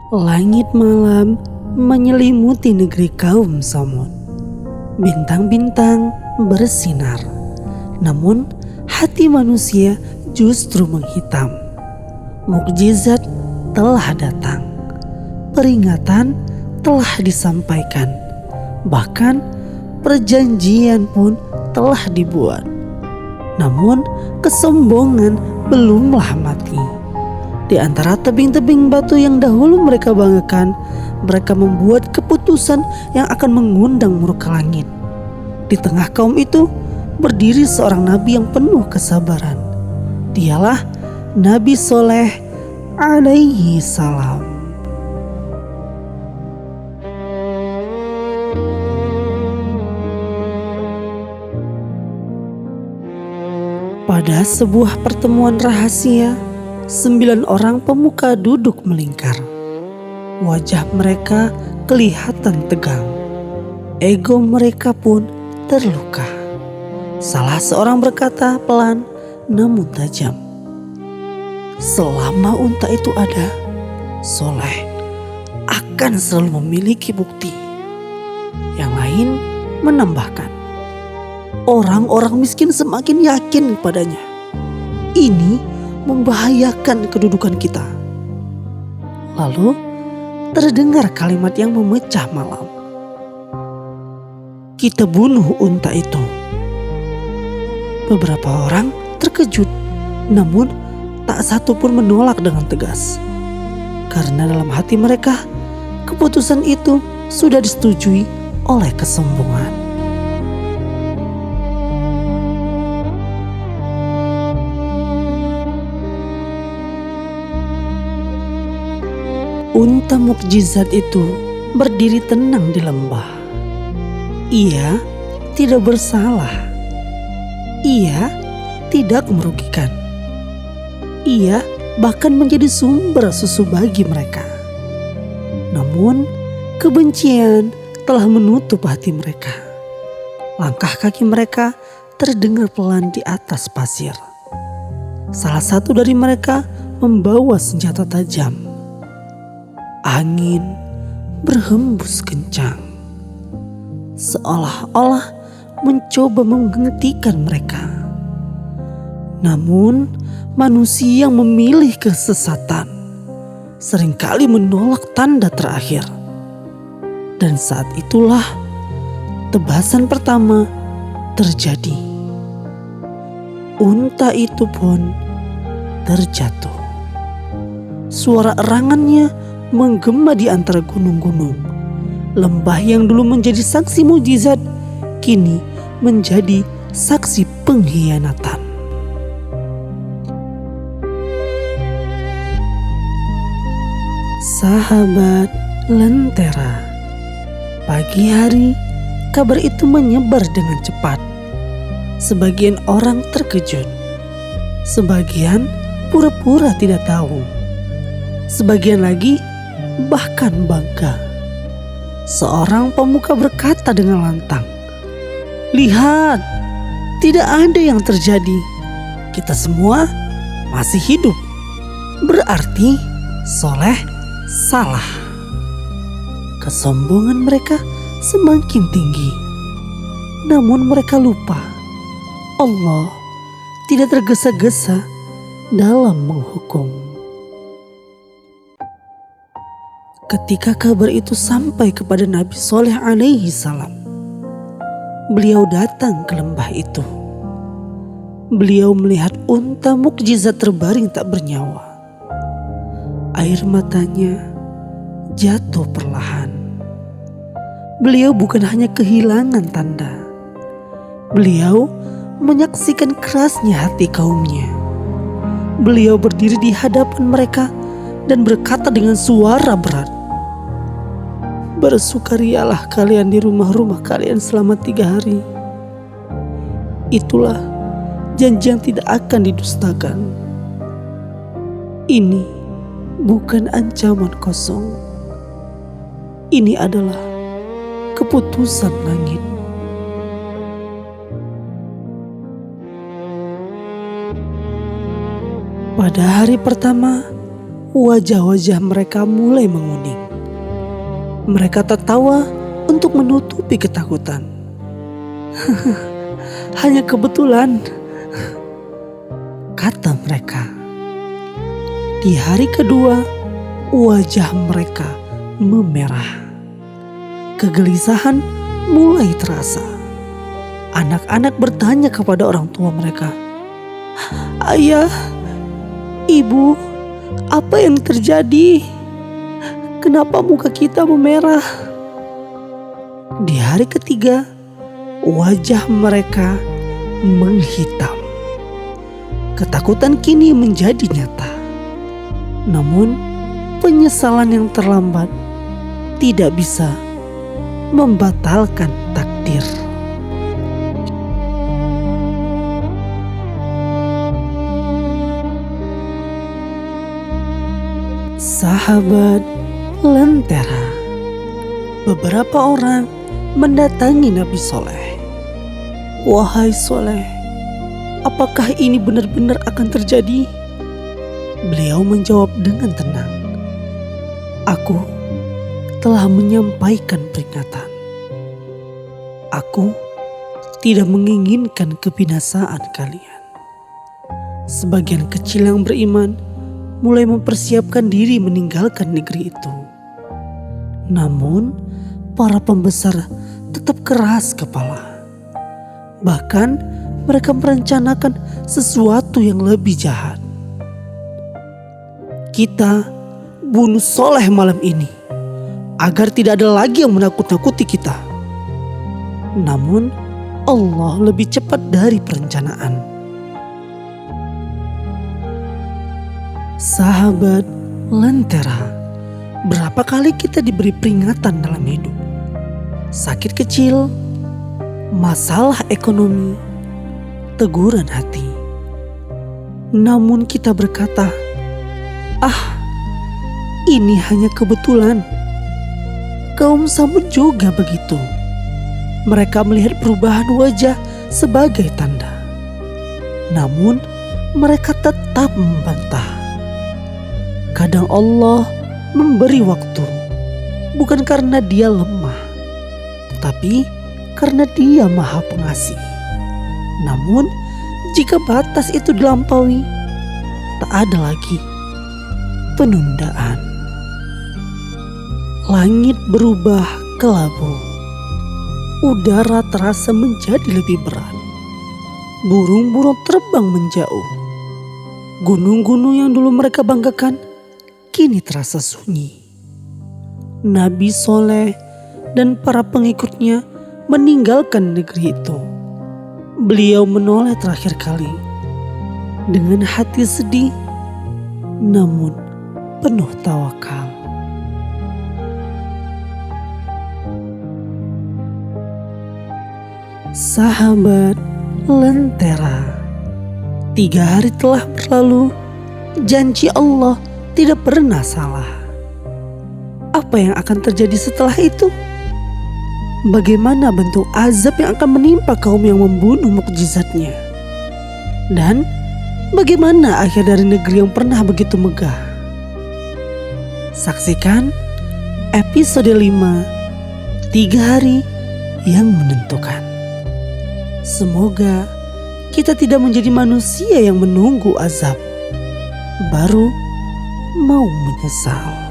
Langit malam menyelimuti negeri kaum Tsamud. Bintang-bintang bersinar, namun hati manusia justru menghitam. Mukjizat telah datang, peringatan telah disampaikan, bahkan perjanjian pun telah dibuat. Namun kesombongan belumlah mati. Di antara tebing-tebing batu yang dahulu mereka banggakan, mereka membuat keputusan yang akan mengundang murka langit. Di tengah kaum itu berdiri seorang nabi yang penuh kesabaran. Dialah Nabi Soleh alaihi salam. Pada sebuah pertemuan rahasia, 9 orang pemuka duduk melingkar. Wajah mereka kelihatan tegang. Ego mereka pun terluka. Salah seorang berkata pelan namun tajam, "Selama unta itu ada, Soleh akan selalu memiliki bukti." Yang lain menambahkan, "Orang-orang miskin semakin yakin padanya. Ini membahayakan kedudukan kita." Lalu terdengar kalimat yang memecah malam, "Kita bunuh unta itu." Beberapa orang terkejut, namun tak satu pun menolak dengan tegas. Karena dalam hati mereka, keputusan itu sudah disetujui oleh kesombongan. Unta mukjizat itu berdiri tenang di lembah. Ia tidak bersalah. Ia tidak merugikan. Ia bahkan menjadi sumber susu bagi mereka. Namun kebencian telah menutup hati mereka. Langkah kaki mereka terdengar pelan di atas pasir. Salah satu dari mereka membawa senjata tajam. Angin berhembus kencang, seolah-olah mencoba menghentikan mereka. Namun manusia yang memilih kesesatan seringkali menolak tanda terakhir. Dan saat itulah tebasan pertama terjadi. Unta itu pun terjatuh. Suara erangannya menggema di antara gunung-gunung. Lembah yang dulu menjadi saksi mukjizat kini menjadi saksi pengkhianatan. Sahabat Lentera, pagi hari kabar itu menyebar dengan cepat. Sebagian orang terkejut, sebagian pura-pura tidak tahu, sebagian lagi bahkan bangga. Seorang pemuka berkata dengan lantang, "Lihat, tidak ada yang terjadi. Kita semua masih hidup. Berarti Soleh salah." Kesombongan mereka semakin tinggi. Namun mereka lupa, Allah tidak tergesa-gesa dalam menghukum. Ketika kabar itu sampai kepada Nabi Soleh alaihi salam, beliau datang ke lembah itu. Beliau melihat unta mukjizat terbaring tak bernyawa. Air matanya jatuh perlahan. Beliau bukan hanya kehilangan tanda. Beliau menyaksikan kerasnya hati kaumnya. Beliau berdiri di hadapan mereka dan berkata dengan suara berat, "Bersukarialah kalian di rumah-rumah kalian selama 3 hari. Itulah janji yang tidak akan didustakan. Ini bukan ancaman kosong. Ini adalah keputusan langit." Pada hari pertama, wajah-wajah mereka mulai menguning. Mereka tertawa untuk menutupi ketakutan. Hanya kebetulan, kata mereka. Di hari kedua, wajah mereka memerah. Kegelisahan mulai terasa. Anak-anak bertanya kepada orang tua mereka, "Ayah, ibu, apa yang terjadi? Kenapa muka kita memerah?" Di hari ketiga, wajah mereka menghitam. Ketakutan kini menjadi nyata. Namun, penyesalan yang terlambat tidak bisa membatalkan takdir. Sahabat Lentera. Beberapa orang mendatangi Nabi Soleh. "Wahai Soleh, apakah ini benar-benar akan terjadi?" Beliau menjawab dengan tenang, "Aku telah menyampaikan peringatan. Aku tidak menginginkan kebinasaan kalian." Sebagian kecil yang beriman mulai mempersiapkan diri meninggalkan negeri itu. Namun, para pembesar tetap keras kepala. Bahkan, mereka merencanakan sesuatu yang lebih jahat. "Kita bunuh Soleh malam ini, agar tidak ada lagi yang menakut-nakuti kita." Namun, Allah lebih cepat dari perencanaan. Sahabat Lentera, berapa kali kita diberi peringatan dalam hidup? Sakit kecil, masalah ekonomi, teguran hati. Namun kita berkata, ini hanya kebetulan." Kaum Samud juga begitu. Mereka melihat perubahan wajah sebagai tanda. Namun mereka tetap membantah. Kadang Allah memberi waktu, bukan karena Dia lemah, tetapi karena Dia Maha Pengasih. Namun jika batas itu dilampaui, tak ada lagi penundaan. Langit berubah kelabu, udara terasa menjadi lebih berat, burung-burung terbang menjauh, gunung-gunung yang dulu mereka banggakan kini terasa sunyi. Nabi Soleh dan para pengikutnya meninggalkan negeri itu. Beliau menoleh terakhir kali dengan hati sedih, namun penuh tawakal. Sahabat Lentera, 3 hari telah berlalu, janji Allah tidak pernah salah. Apa yang akan terjadi setelah itu? Bagaimana bentuk azab yang akan menimpa kaum yang membunuh mukjizatnya? Dan bagaimana akhir dari negeri yang pernah begitu megah? Saksikan episode 5, 3 hari yang menentukan. Semoga kita tidak menjadi manusia yang menunggu azab baru mau menyesal.